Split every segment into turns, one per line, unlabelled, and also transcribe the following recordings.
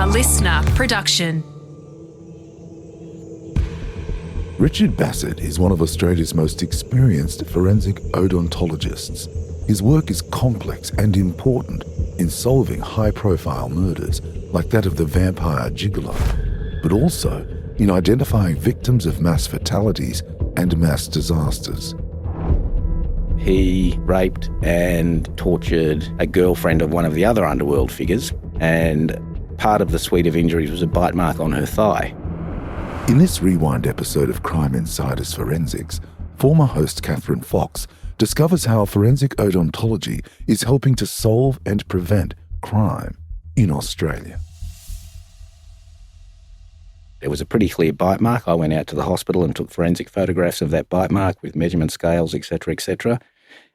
LiSTNR production.
Richard Bassett is one of Australia's most experienced forensic odontologists. His work is complex and important in solving high-profile murders like that of the Vampire Gigolo, but also in identifying victims of mass fatalities and mass disasters.
He raped and tortured a girlfriend of one of the other underworld figures, and part of the suite of injuries was a bite mark on her thigh.
In this rewind episode of Crime Insiders Forensics, former host Kathryn Fox discovers how forensic odontology is helping to solve and prevent crime in Australia.
There was a pretty clear bite mark. I went out to the hospital and took forensic photographs of that bite mark with measurement scales, etc., etc.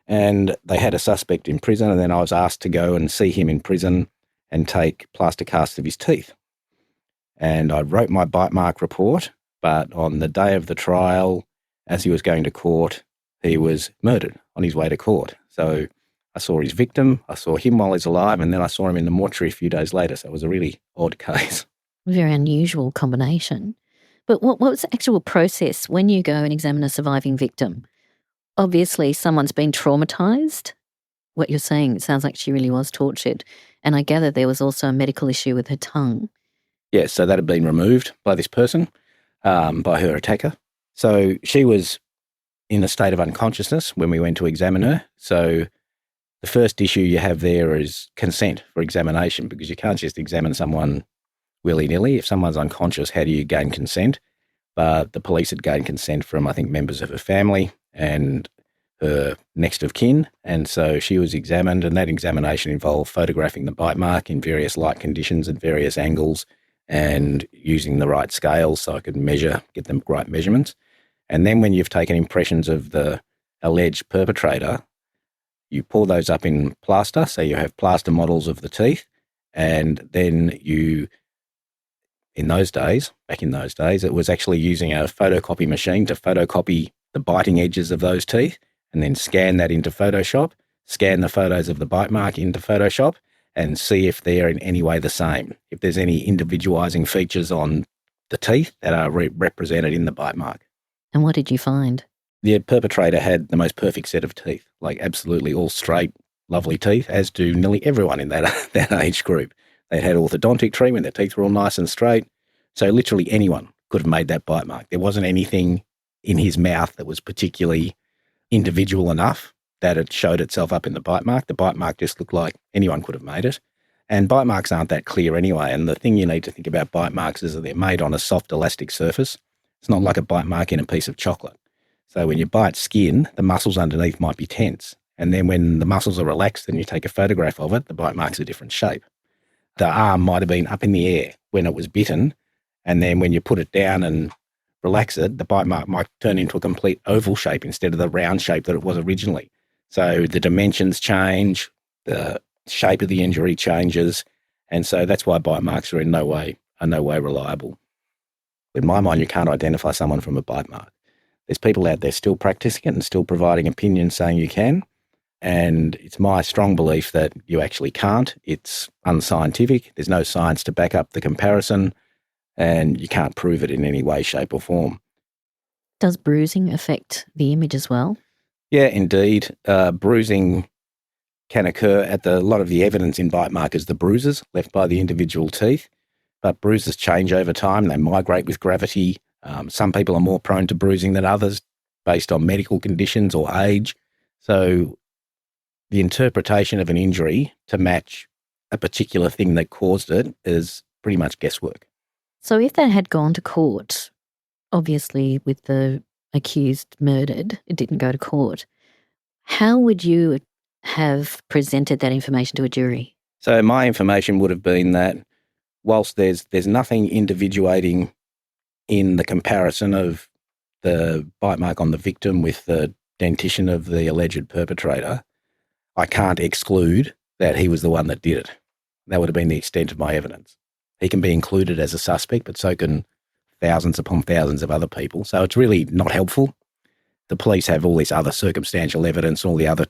And they had a suspect in prison, and then I was asked to go and see him in prison and take plaster casts of his teeth. And I wrote my bite mark report, but on the day of the trial, as he was going to court, he was murdered on his way to court. So I saw his victim, I saw him while he's alive, and then I saw him in the mortuary a few days later. So it was a really odd case.
Very unusual combination. But what was the actual process when you go and examine a surviving victim? Obviously, someone's been traumatised. What you're saying, it sounds like she really was tortured. And I gather there was also a medical issue with her tongue.
Yes, so that had been removed by this person, by her attacker. So she was in a state of unconsciousness when we went to examine her. So the first issue you have there is consent for examination, because you can't just examine someone willy-nilly. If someone's unconscious, how do you gain consent? But the police had gained consent from, I think, members of her family and her next of kin. And so she was examined, and that examination involved photographing the bite mark in various light conditions and various angles and using the right scales so I could measure, get them right measurements. And then when you've taken impressions of the alleged perpetrator, you pour those up in plaster. So you have plaster models of the teeth, and then you, back in those days, it was actually using a photocopy machine to photocopy the biting edges of those teeth and then scan that into Photoshop, scan the photos of the bite mark into Photoshop and see if they're in any way the same, if there's any individualising features on the teeth that are represented in the bite mark.
And what did you find?
The perpetrator had the most perfect set of teeth, like absolutely all straight, lovely teeth, as do nearly everyone in that age group. They had orthodontic treatment, their teeth were all nice and straight. So literally anyone could have made that bite mark. There wasn't anything in his mouth that was particularly individual enough that it showed itself up in the bite mark. The bite mark just looked like anyone could have made it. And bite marks aren't that clear anyway. And the thing you need to think about bite marks is that they're made on a soft elastic surface. It's not like a bite mark in a piece of chocolate. So when you bite skin, the muscles underneath might be tense. And then when the muscles are relaxed and you take a photograph of it, the bite mark's a different shape. The arm might have been up in the air when it was bitten. And then when you put it down and relax it, the bite mark might turn into a complete oval shape instead of the round shape that it was originally. So the dimensions change, the shape of the injury changes, and so that's why bite marks are in no way reliable. In my mind, you can't identify someone from a bite mark. There's people out there still practicing it and still providing opinions saying you can, and it's my strong belief that you actually can't. It's unscientific. There's no science to back up the comparison, and you can't prove it in any way, shape or form.
Does bruising affect the image as well?
Yeah, indeed. Bruising can occur at a lot of the evidence in bite mark is the bruises left by the individual teeth, but bruises change over time. They migrate with gravity. Some people are more prone to bruising than others based on medical conditions or age. So the interpretation of an injury to match a particular thing that caused it is pretty much guesswork.
So if that had gone to court, obviously with the accused murdered, it didn't go to court, how would you have presented that information to a jury?
So my information would have been that whilst there's nothing individuating in the comparison of the bite mark on the victim with the dentition of the alleged perpetrator, I can't exclude that he was the one that did it. That would have been the extent of my evidence. He can be included as a suspect, but so can thousands upon thousands of other people. So it's really not helpful. The police have all this other circumstantial evidence, all the other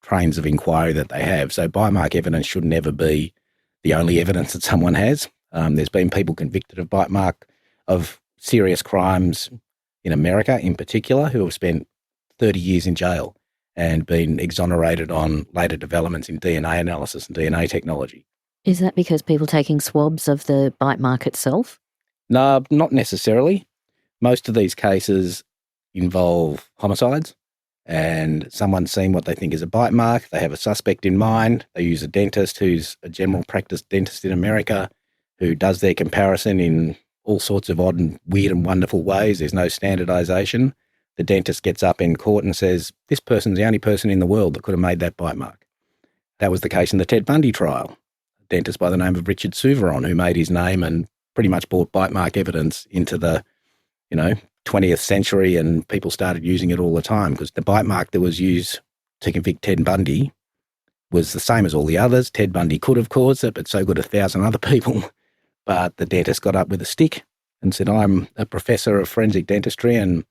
trains of inquiry that they have. So bite mark evidence should never be the only evidence that someone has. There's been people convicted of bite mark, of serious crimes in America in particular, who have spent 30 years in jail and been exonerated on later developments in DNA analysis and DNA technology.
Is that because people taking swabs of the bite mark itself?
No, not necessarily. Most of these cases involve homicides, and someone's seen what they think is a bite mark. They have a suspect in mind. They use a dentist who's a general practice dentist in America who does their comparison in all sorts of odd and weird and wonderful ways. There's no standardization. The dentist gets up in court and says, this person's the only person in the world that could have made that bite mark. That was the case in the Ted Bundy trial. A dentist by the name of Richard Souveron, who made his name and pretty much brought bite mark evidence into the, 20th century, and people started using it all the time because the bite mark that was used to convict Ted Bundy was the same as all the others. Ted Bundy could have caused it, but so could 1,000 other people. But the dentist got up with a stick and said, I'm a professor of forensic dentistry and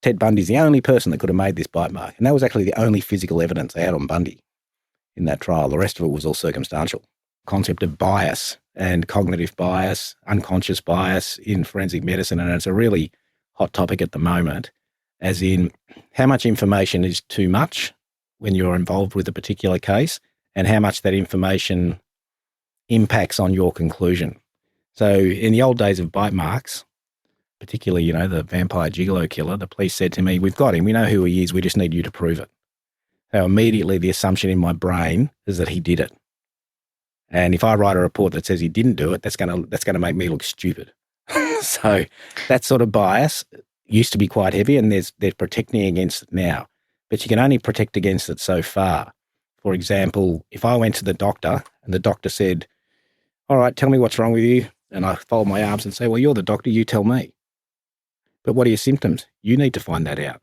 Ted Bundy's the only person that could have made this bite mark. And that was actually the only physical evidence they had on Bundy in that trial. The rest of it was all circumstantial. Concept of bias and cognitive bias, unconscious bias in forensic medicine, and it's a really hot topic at the moment, as in how much information is too much when you're involved with a particular case and how much that information impacts on your conclusion. So in the old days of bite marks, particularly, the Vampire Gigolo killer, the police said to me, we've got him, we know who he is, we just need you to prove it. So immediately the assumption in my brain is that he did it. And if I write a report that says he didn't do it, that's going to make me look stupid. So that sort of bias used to be quite heavy, and they're protecting against it now. But you can only protect against it so far. For example, if I went to the doctor and the doctor said, all right, tell me what's wrong with you, and I fold my arms and say, well, you're the doctor, you tell me. But what are your symptoms? You need to find that out.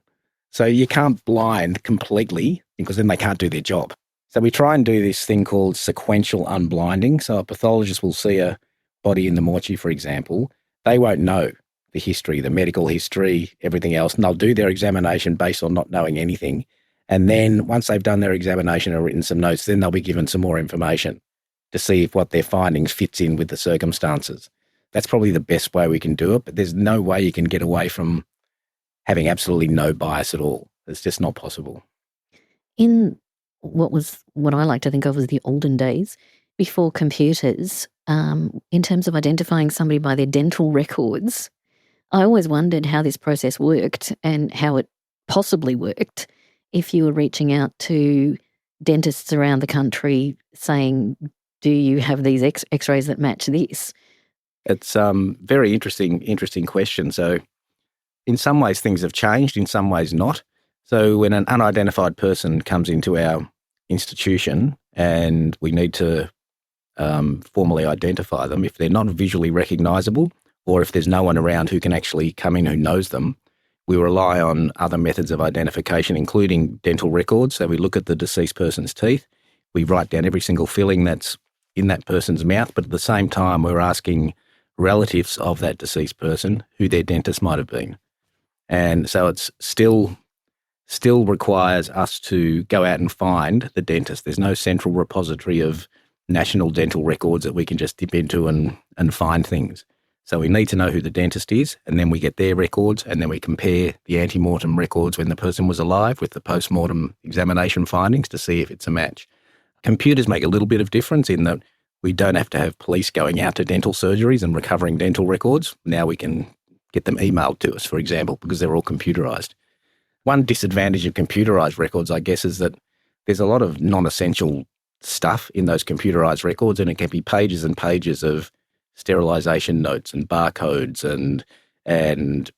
So you can't blind completely because then they can't do their job. So we try and do this thing called sequential unblinding. So a pathologist will see a body in the mortuary, for example. They won't know the history, the medical history, everything else, and they'll do their examination based on not knowing anything. And then once they've done their examination and written some notes, then they'll be given some more information to see if what their findings fits in with the circumstances. That's probably the best way we can do it, but there's no way you can get away from having absolutely no bias at all. It's just not possible.
In what I like to think of as the olden days, before computers, in terms of identifying somebody by their dental records, I always wondered how this process worked and how it possibly worked if you were reaching out to dentists around the country saying, do you have these x-rays that match this?
It's very interesting question. So in some ways things have changed, in some ways not. So when an unidentified person comes into our institution and we need to formally identify them, if they're not visually recognisable or if there's no one around who can actually come in who knows them, we rely on other methods of identification, including dental records. So we look at the deceased person's teeth. We write down every single filling that's in that person's mouth, but at the same time we're asking relatives of that deceased person who their dentist might have been. And so it's still requires us to go out and find the dentist. There's no central repository of national dental records that we can just dip into and find things. So we need to know who the dentist is, and then we get their records, and then we compare the ante-mortem records when the person was alive with the post-mortem examination findings to see if it's a match. Computers make a little bit of difference in that we don't have to have police going out to dental surgeries and recovering dental records. Now we can get them emailed to us, for example, because they're all computerised. One disadvantage of computerised records, I guess, is that there's a lot of non-essential stuff in those computerised records, and it can be pages and pages of sterilisation notes and barcodes and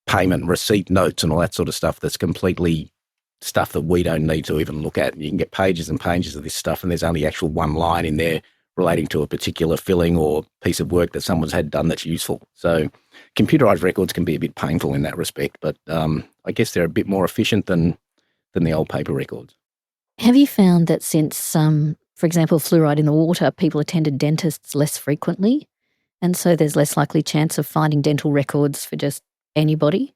payment receipt notes and all that sort of stuff that's completely stuff that we don't need to even look at. You can get pages and pages of this stuff and there's only actual one line in there relating to a particular filling or piece of work that someone's had done that's useful. So computerised records can be a bit painful in that respect, but I guess they're a bit more efficient than the old paper records.
Have you found that since, for example, fluoride in the water, people attended dentists less frequently, and so there's less likely chance of finding dental records for just anybody?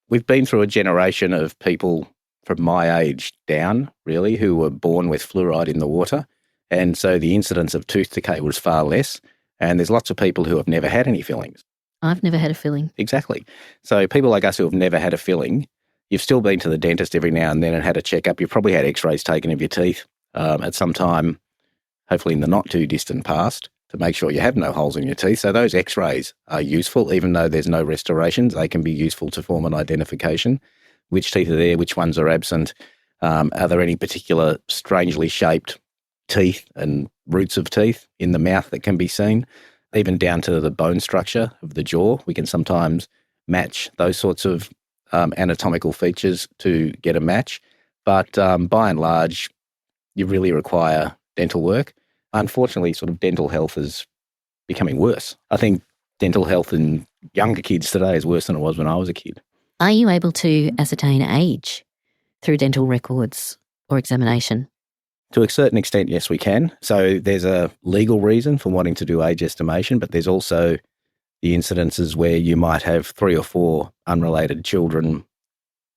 We've been through a generation of people from my age down, really, who were born with fluoride in the water, and so the incidence of tooth decay was far less. And there's lots of people who have never had any fillings.
I've never had a filling.
Exactly. So people like us who have never had a filling, you've still been to the dentist every now and then and had a checkup. You've probably had x-rays taken of your teeth at some time, hopefully in the not too distant past, to make sure you have no holes in your teeth. So those x-rays are useful, even though there's no restorations. They can be useful to form an identification. Which teeth are there, which ones are absent? Are there any particular strangely shaped teeth and roots of teeth in the mouth that can be seen? Even down to the bone structure of the jaw, we can sometimes match those sorts of anatomical features to get a match. But by and large, you really require dental work. Unfortunately, sort of dental health is becoming worse. I think dental health in younger kids today is worse than it was when I was a kid.
Are you able to ascertain age through dental records or examination?
To a certain extent, yes, we can. So there's a legal reason for wanting to do age estimation, but there's also the incidences where you might have 3 or 4 unrelated children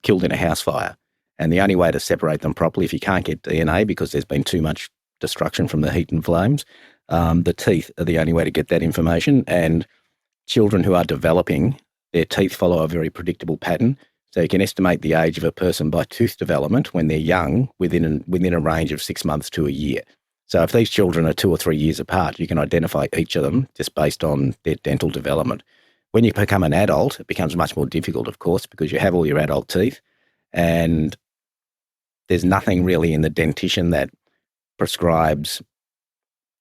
killed in a house fire. And the only way to separate them properly, if you can't get DNA because there's been too much destruction from the heat and flames, the teeth are the only way to get that information. And children who are developing, their teeth follow a very predictable pattern. So you can estimate the age of a person by tooth development when they're young within a range of 6 months to a year. So if these children are 2 or 3 years apart, you can identify each of them just based on their dental development. When you become an adult, it becomes much more difficult, of course, because you have all your adult teeth and there's nothing really in the dentition that prescribes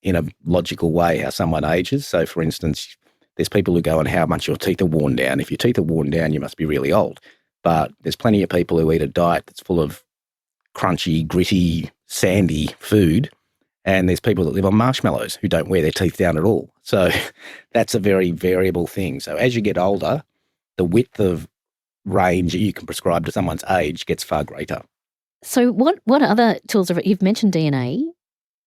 in a logical way how someone ages. So, for instance, there's people who go on how much your teeth are worn down. If your teeth are worn down, you must be really old. But there's plenty of people who eat a diet that's full of crunchy, gritty, sandy food. And there's people that live on marshmallows who don't wear their teeth down at all. So that's a very variable thing. So as you get older, the width of range that you can prescribe to someone's age gets far greater.
So what other tools you've mentioned DNA,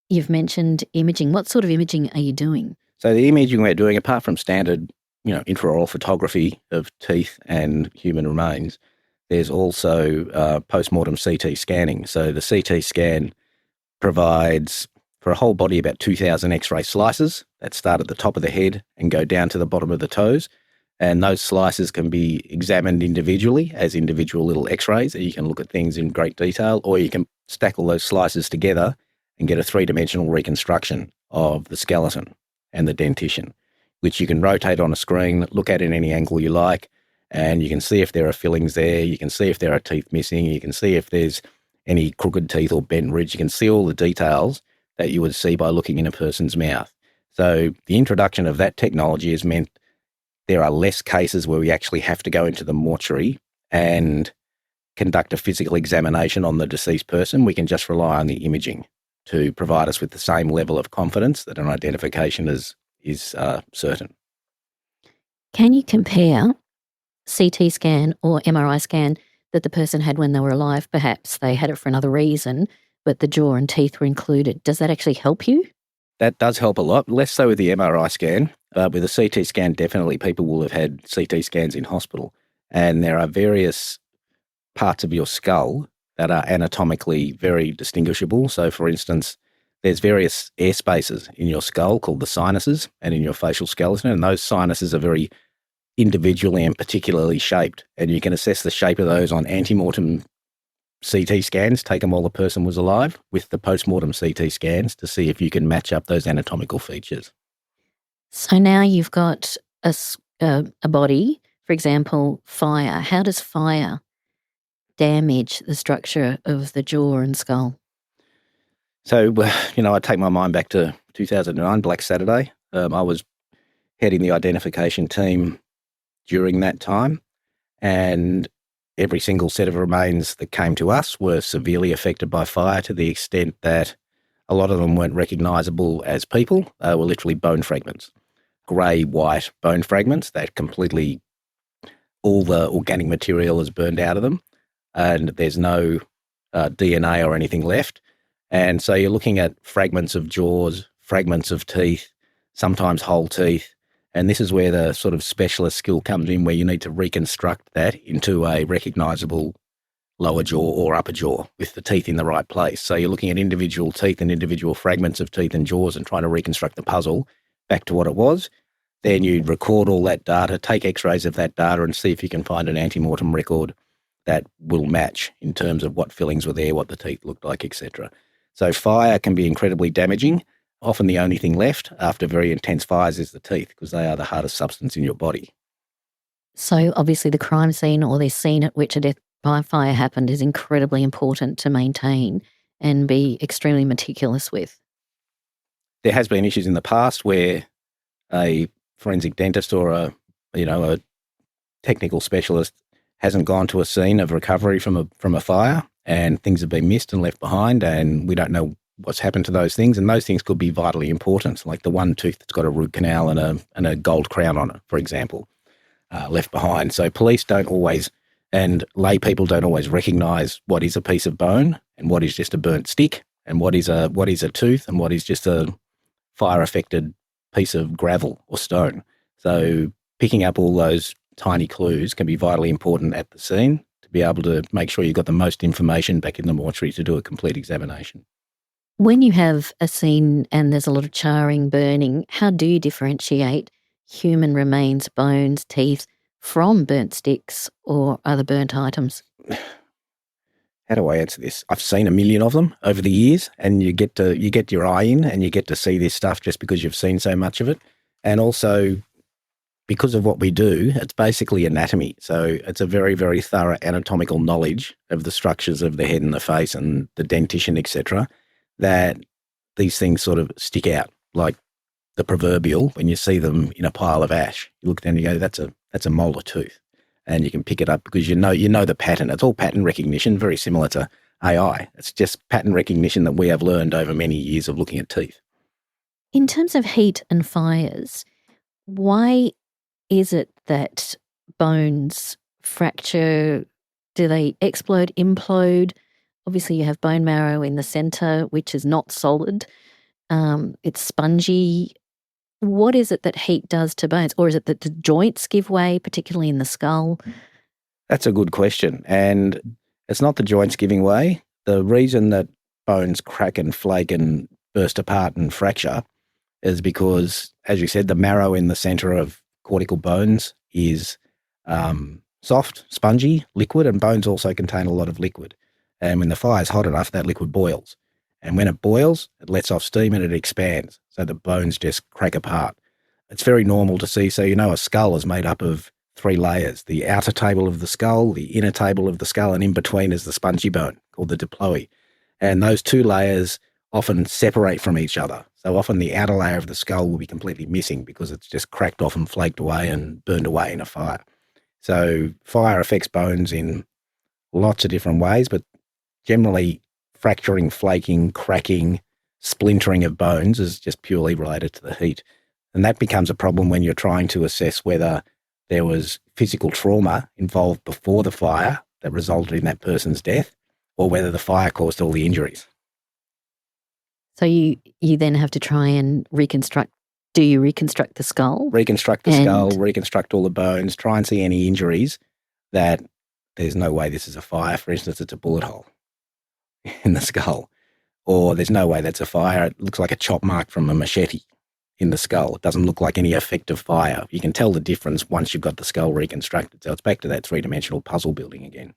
you've mentioned imaging. What sort of imaging are you doing?
So the imaging we're doing, apart from standard, intraoral photography of teeth and human remains, there's also post-mortem CT scanning. So the CT scan provides for a whole body about 2,000 X-ray slices that start at the top of the head and go down to the bottom of the toes. And those slices can be examined individually as individual little X-rays. You can look at things in great detail, or you can stack all those slices together and get a 3-dimensional reconstruction of the skeleton and the dentition, which you can rotate on a screen, look at in any angle you like, and you can see if there are fillings there, you can see if there are teeth missing, you can see if there's any crooked teeth or bent ridge, you can see all the details that you would see by looking in a person's mouth. So the introduction of that technology has meant there are less cases where we actually have to go into the mortuary and conduct a physical examination on the deceased person. We can just rely on the imaging to provide us with the same level of confidence that an identification is certain.
Can you compare CT scan or MRI scan that the person had when they were alive? Perhaps they had it for another reason, but the jaw and teeth were included. Does that actually help you?
That does help a lot, less so with the MRI scan. With a CT scan, definitely people will have had CT scans in hospital. And there are various parts of your skull that are anatomically very distinguishable. So, for instance, there's various air spaces in your skull called the sinuses and in your facial skeleton, and those sinuses are very individually and particularly shaped. And you can assess the shape of those on antemortem CT scans, take them while the person was alive, with the postmortem CT scans to see if you can match up those anatomical features.
So now you've got a body, for example, fire. How does fire damage the structure of the jaw and skull?
So, I take my mind back to 2009, Black Saturday. I was heading the identification team during that time, and every single set of remains that came to us were severely affected by fire to the extent that a lot of them weren't recognisable as people. They were literally bone fragments, grey, white bone fragments that completely, all the organic material is burned out of them and there's no DNA or anything left. And so you're looking at fragments of jaws, fragments of teeth, sometimes whole teeth. And this is where the sort of specialist skill comes in, where you need to reconstruct that into a recognisable lower jaw or upper jaw with the teeth in the right place. So you're looking at individual teeth and individual fragments of teeth and jaws and trying to reconstruct the puzzle back to what it was. Then you'd record all that data, take x-rays of that data and see if you can find an antemortem record that will match in terms of what fillings were there, what the teeth looked like, etc. So fire can be incredibly damaging. Often the only thing left after very intense fires is the teeth, because they are the hardest substance in your body.
So obviously the crime scene or the scene at which a death by fire happened is incredibly important to maintain and be extremely meticulous with.
There has been issues in the past where a forensic dentist or a technical specialist hasn't gone to a scene of recovery from a fire, and things have been missed and left behind, and we don't know what's happened to those things, and those things could be vitally important, like the one tooth that's got a root canal and a gold crown on it, for example, left behind. So police don't always, and lay people don't always recognise what is a piece of bone and what is just a burnt stick, and what is a tooth and what is just a fire-affected piece of gravel or stone. So picking up all those tiny clues can be vitally important at the scene to be able to make sure you've got the most information back in the mortuary to do a complete examination.
When you have a scene and there's a lot of charring, burning, how do you differentiate human remains, bones, teeth from burnt sticks or other burnt items?
How do I answer this? I've seen a million of them over the years, and you get your eye in and you get to see this stuff just because you've seen so much of it. And also, because of what we do, it's basically anatomy. So it's a very, very thorough anatomical knowledge of the structures of the head and the face and the dentition, etc., that these things sort of stick out, like the proverbial, when you see them in a pile of ash, you look down and you go, that's a molar tooth. And you can pick it up because you know the pattern. It's all pattern recognition, very similar to AI. It's just pattern recognition that we have learned over many years of looking at teeth.
In terms of heat and fires, why is it that bones fracture? Do they explode, implode? Obviously, you have bone marrow in the centre, which is not solid. It's spongy. What is it that heat does to bones? Or is it that the joints give way, particularly in the skull?
That's a good question. And it's not the joints giving way. The reason that bones crack and flake and burst apart and fracture is because, as you said, the marrow in the centre of cortical bones is soft, spongy, liquid, and bones also contain a lot of liquid. And when the fire's hot enough, that liquid boils. And when it boils, it lets off steam and it expands, so the bones just crack apart. It's very normal to see. So, a skull is made up of 3 layers: the outer table of the skull, the inner table of the skull, and in between is the spongy bone called the diploe. And those 2 layers often separate from each other. So often the outer layer of the skull will be completely missing because it's just cracked off and flaked away and burned away in a fire. So fire affects bones in lots of different ways, but generally fracturing, flaking, cracking, splintering of bones is just purely related to the heat. And that becomes a problem when you're trying to assess whether there was physical trauma involved before the fire that resulted in that person's death, or whether the fire caused all the injuries.
So you then have to try and reconstruct. Do you reconstruct the skull?
Reconstruct the skull, reconstruct all the bones, try and see any injuries that there's no way this is a fire. For instance, it's a bullet hole in the skull, or there's no way that's a fire. It looks like a chop mark from a machete in the skull. It doesn't look like any effective fire. You can tell the difference once you've got the skull reconstructed. So it's back to that 3-dimensional puzzle building again.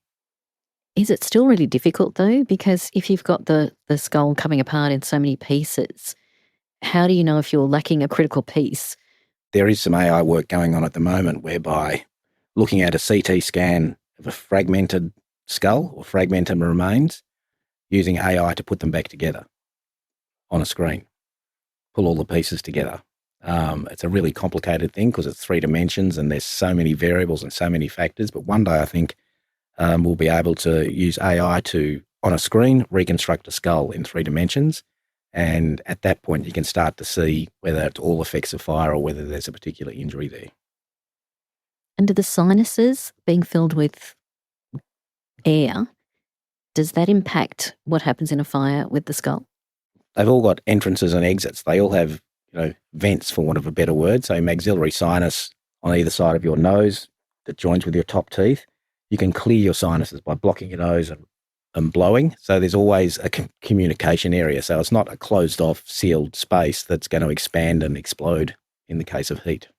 Is it still really difficult though? Because if you've got the skull coming apart in so many pieces, how do you know if you're lacking a critical piece?
There is some AI work going on at the moment whereby looking at a CT scan of a fragmented skull or fragmented remains, using AI to put them back together on a screen, pull all the pieces together. It's a really complicated thing because it's 3 dimensions and there's so many variables and so many factors. But one day I think we'll be able to use AI to, on a screen, reconstruct a skull in 3 dimensions. And at that point, you can start to see whether it's all effects of fire or whether there's a particular injury there.
And do the sinuses being filled with air, does that impact what happens in a fire with the skull?
They've all got entrances and exits. They all have, vents, for want of a better word. So maxillary sinus on either side of your nose that joins with your top teeth. You can clear your sinuses by blocking your nose and blowing. So there's always a communication area. So it's not a closed off, sealed space that's going to expand and explode in the case of heat.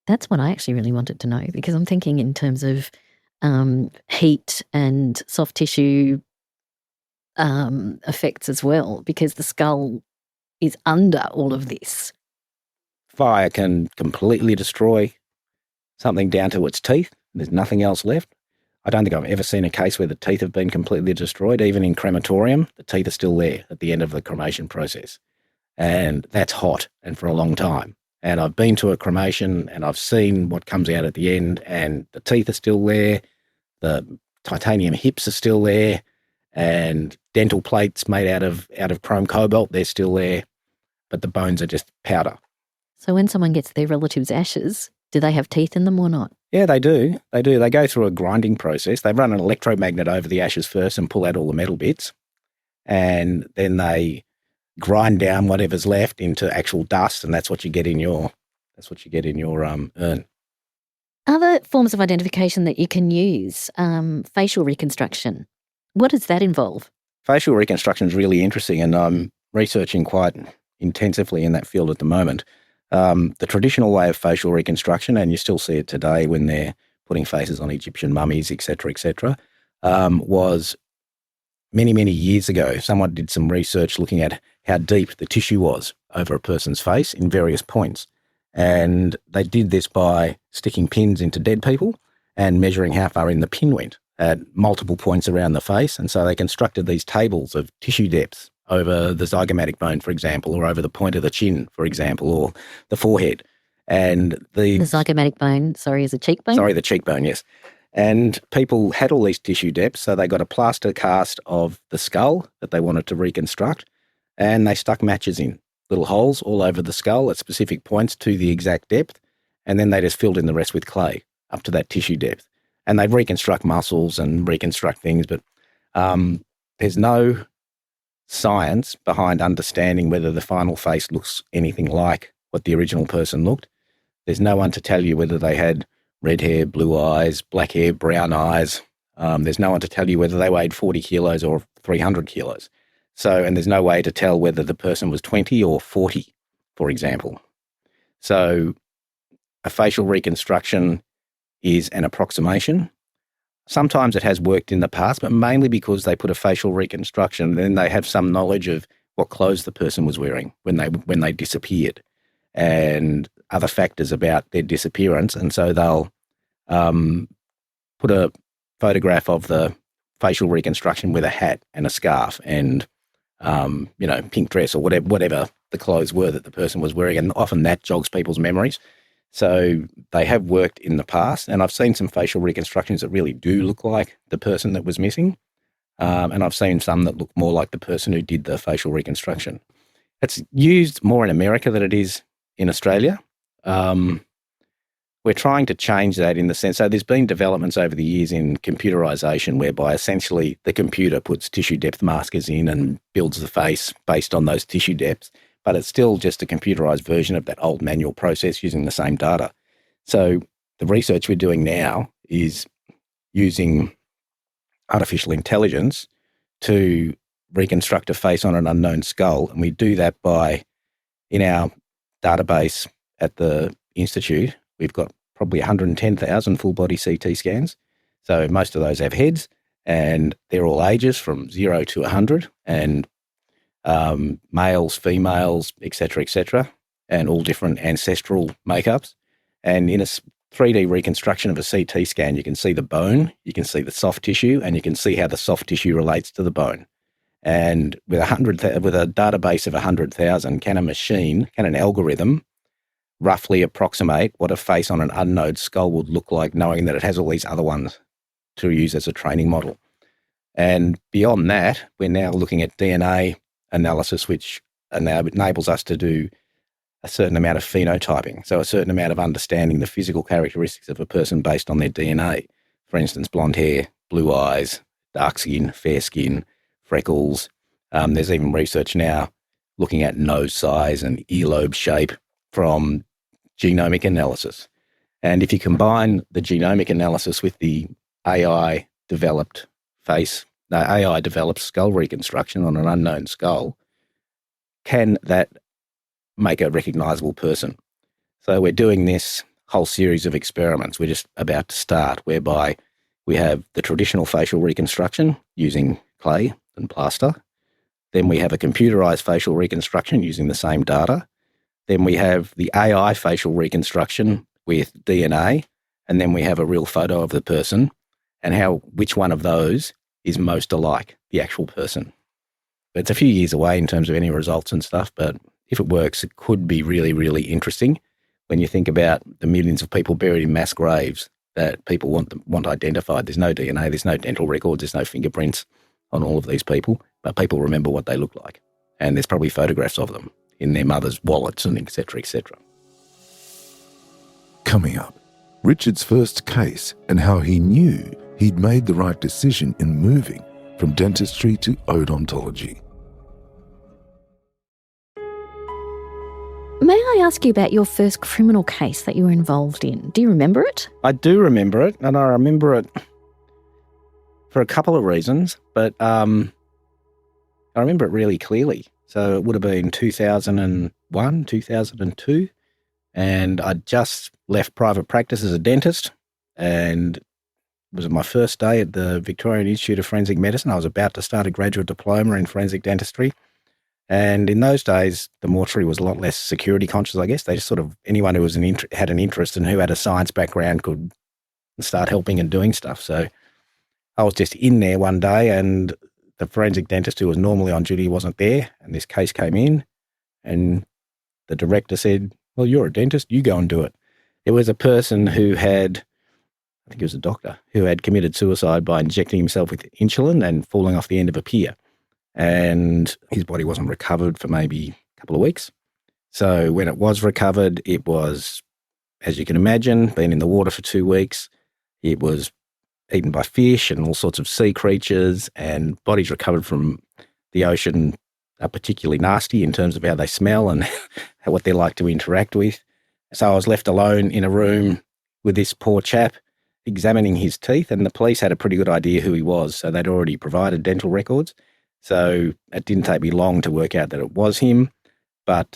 That's what I actually really wanted to know, because I'm thinking in terms of heat and soft tissue effects as well, because the skull is under all of this.
Fire can completely destroy something down to its teeth. There's nothing else left. I don't think I've ever seen a case where the teeth have been completely destroyed. Even in crematorium, the teeth are still there at the end of the cremation process. And that's hot and for a long time. And I've been to a cremation and I've seen what comes out at the end, and the teeth are still there, the titanium hips are still there, and dental plates made out of chrome cobalt, they're still there, but the bones are just powder.
So when someone gets their relative's ashes, do they have teeth in them or not?
Yeah, they do. They do. They go through a grinding process. They run an electromagnet over the ashes first and pull out all the metal bits, and then they grind down whatever's left into actual dust, and that's what you get in your urn.
Other forms of identification that you can use, facial reconstruction. What does that involve?
Facial reconstruction is really interesting, and I'm researching quite intensively in that field at the moment. The traditional way of facial reconstruction, and you still see it today when they're putting faces on Egyptian mummies, etc., was many, many years ago. Someone did some research looking at how deep the tissue was over a person's face in various points. And they did this by sticking pins into dead people and measuring how far in the pin went at multiple points around the face. And so they constructed these tables of tissue depths over the zygomatic bone, for example, or over the point of the chin, for example, or the forehead. And the
zygomatic bone, is a cheekbone?
Sorry, the cheekbone, yes. And people had all these tissue depths, so they got a plaster cast of the skull that they wanted to reconstruct, and they stuck matches in little holes all over the skull at specific points to the exact depth, and then they just filled in the rest with clay up to that tissue depth. And they reconstruct muscles and reconstruct things, but there's no science behind understanding whether the final face looks anything like what the original person looked. There's no one to tell you whether they had red hair, blue eyes, black hair, brown eyes. There's no one to tell you whether they weighed 40 kilos or 300 kilos. So, and there's no way to tell whether the person was 20 or 40, for example. So a facial reconstruction is an approximation. Sometimes it has worked in the past, but mainly because they put a facial reconstruction, then they have some knowledge of what clothes the person was wearing when they disappeared and other factors about their disappearance. And so they'll put a photograph of the facial reconstruction with a hat and a scarf and, pink dress or whatever the clothes were that the person was wearing. And often that jogs people's memories. So they have worked in the past, and I've seen some facial reconstructions that really do look like the person that was missing. And I've seen some that look more like the person who did the facial reconstruction. It's used more in America than it is in Australia. We're trying to change that in the sense, so there's been developments over the years in computerization whereby essentially the computer puts tissue depth markers in and builds the face based on those tissue depths, but it's still just a computerized version of that old manual process using the same data. So the research we're doing now is using artificial intelligence to reconstruct a face on an unknown skull, and we do that by, in our database at the Institute, we've got probably 110,000 full-body CT scans. So most of those have heads, and they're all ages from 0 to 100, and males, females, etc., and all different ancestral makeups. And in a 3D reconstruction of a CT scan, you can see the bone, you can see the soft tissue, and you can see how the soft tissue relates to the bone. And with a database of 100,000, can an algorithm roughly approximate what a face on an unknown skull would look like, knowing that it has all these other ones to use as a training model? And beyond that, we're now looking at DNA analysis, which enables us to do a certain amount of phenotyping, so a certain amount of understanding the physical characteristics of a person based on their DNA. For instance, blonde hair, blue eyes, dark skin, fair skin, freckles. There's even research now looking at nose size and earlobe shape from genomic analysis. And if you combine the genomic analysis with the AI-developed skull reconstruction on an unknown skull, can that make a recognisable person? So we're doing this whole series of experiments. We're just about to start, whereby we have the traditional facial reconstruction using clay and plaster. Then we have a computerized facial reconstruction using the same data. Then we have the AI facial reconstruction with DNA. And then we have a real photo of the person and which one of those is most alike the actual person. It's a few years away in terms of any results and stuff, but if it works, it could be really, really interesting when you think about the millions of people buried in mass graves that people want identified. There's no DNA, there's no dental records, there's no fingerprints on all of these people, but people remember what they look like. And there's probably photographs of them in their mother's wallets and et cetera, et cetera.
Coming up, Richard's first case and how he knew he'd made the right decision in moving from dentistry to odontology.
May I ask you about your first criminal case that you were involved in? Do you remember it?
I do remember it, and I remember it for a couple of reasons, but I remember it really clearly. So it would have been 2001, 2002, and I'd just left private practice as a dentist, and it was my first day at the Victorian Institute of Forensic Medicine. I was about to start a graduate diploma in forensic dentistry. And in those days, the mortuary was a lot less security conscious, I guess. They just sort of, anyone who was had an interest and who had a science background could start helping and doing stuff. So I was just in there one day and the forensic dentist who was normally on duty wasn't there. And this case came in and the director said, well, you're a dentist, you go and do it. It was a person who had, I think it was a doctor, who had committed suicide by injecting himself with insulin and falling off the end of a pier. And his body wasn't recovered for maybe a couple of weeks. So when it was recovered, it was, as you can imagine, been in the water for 2 weeks. It was eaten by fish and all sorts of sea creatures, and bodies recovered from the ocean are particularly nasty in terms of how they smell and what they're like to interact with. So I was left alone in a room with this poor chap examining his teeth, and the police had a pretty good idea who he was. So they'd already provided dental records. So it didn't take me long to work out that it was him, but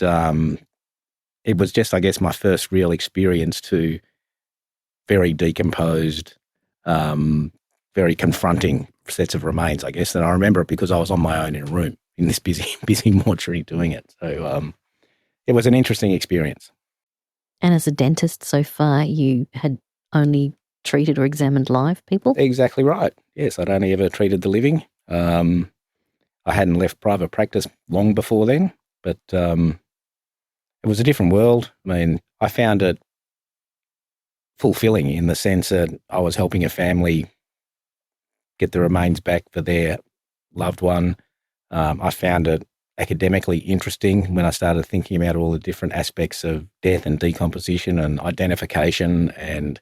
it was just, I guess, my first real experience to very decomposed, very confronting sets of remains, I guess. And I remember it because I was on my own in a room in this busy mortuary doing it. So it was an interesting experience.
And as a dentist so far, you had only treated or examined live people?
Exactly right. Yes, I'd only ever treated the living. I hadn't left private practice long before then, but it was a different world. I mean, I found it fulfilling in the sense that I was helping a family get the remains back for their loved one. I found it academically interesting when I started thinking about all the different aspects of death and decomposition and identification and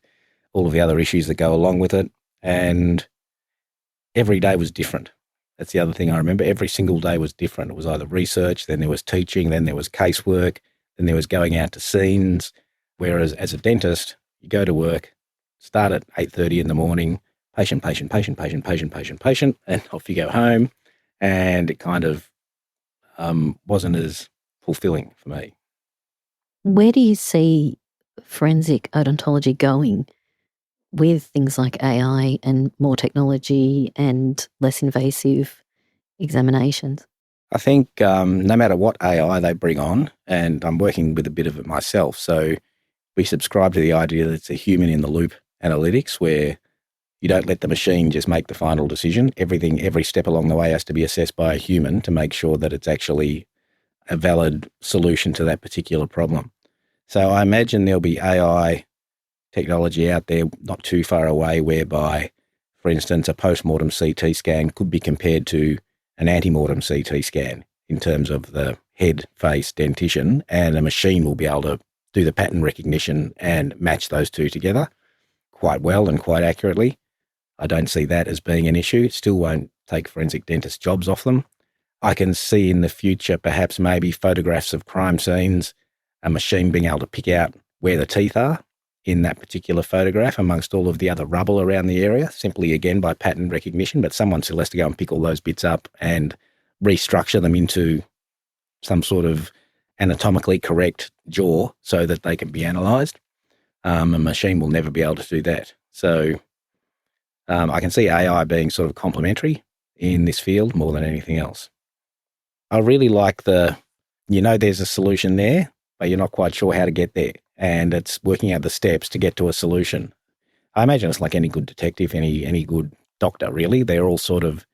all of the other issues that go along with it. And every day was different. That's the other thing I remember. Every single day was different. It was either research, then there was teaching, then there was casework, then there was going out to scenes. Whereas as a dentist, you go to work, start at 8:30 in the morning, patient, and off you go home. And it kind of wasn't as fulfilling for me.
Where do you see forensic odontology going with things like AI and more technology and less invasive examinations?
I think no matter what AI they bring on, and I'm working with a bit of it myself, so we subscribe to the idea that it's a human in the loop analytics where you don't let the machine just make the final decision. Every step along the way has to be assessed by a human to make sure that it's actually a valid solution to that particular problem. So I imagine there'll be AI technology out there not too far away whereby, for instance, a post-mortem CT scan could be compared to an ante-mortem CT scan in terms of the head, face, dentition, and a machine will be able to do the pattern recognition and match those two together quite well and quite accurately. I don't see that as being an issue. It still won't take forensic dentists' jobs off them. I can see in the future perhaps maybe photographs of crime scenes, a machine being able to pick out where the teeth are in that particular photograph amongst all of the other rubble around the area, simply again by pattern recognition, but someone still has to go and pick all those bits up and restructure them into some sort of anatomically correct jaw so that they can be analysed. A machine will never be able to do that. So I can see AI being sort of complementary in this field more than anything else. I really like there's a solution there, but you're not quite sure how to get there. And it's working out the steps to get to a solution. I imagine it's like any good detective, any good doctor, really. They're all sort of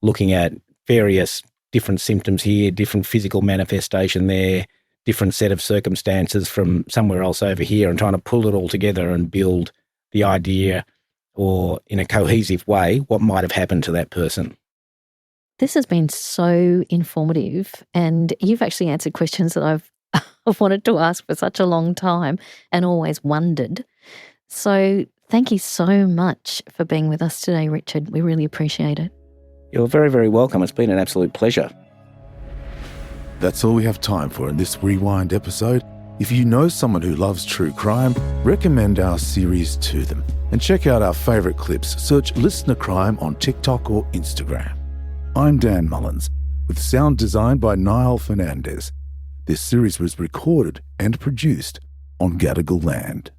looking at various different symptoms here, different physical manifestation there, different set of circumstances from somewhere else over here, and trying to pull it all together and build the idea, or in a cohesive way, what might have happened to that person.
This has been so informative, and you've actually answered questions that I've wanted to ask for such a long time and always wondered. So thank you so much for being with us today, Richard. We really appreciate it.
You're very, very welcome. It's been an absolute pleasure.
That's all we have time for in this Rewind episode. If you know someone who loves true crime, recommend our series to them. And check out our favourite clips. Search LiSTNR Crime on TikTok or Instagram. I'm Dan Mullins, with sound designed by Niall Fernandez. This series was recorded and produced on Gadigal land.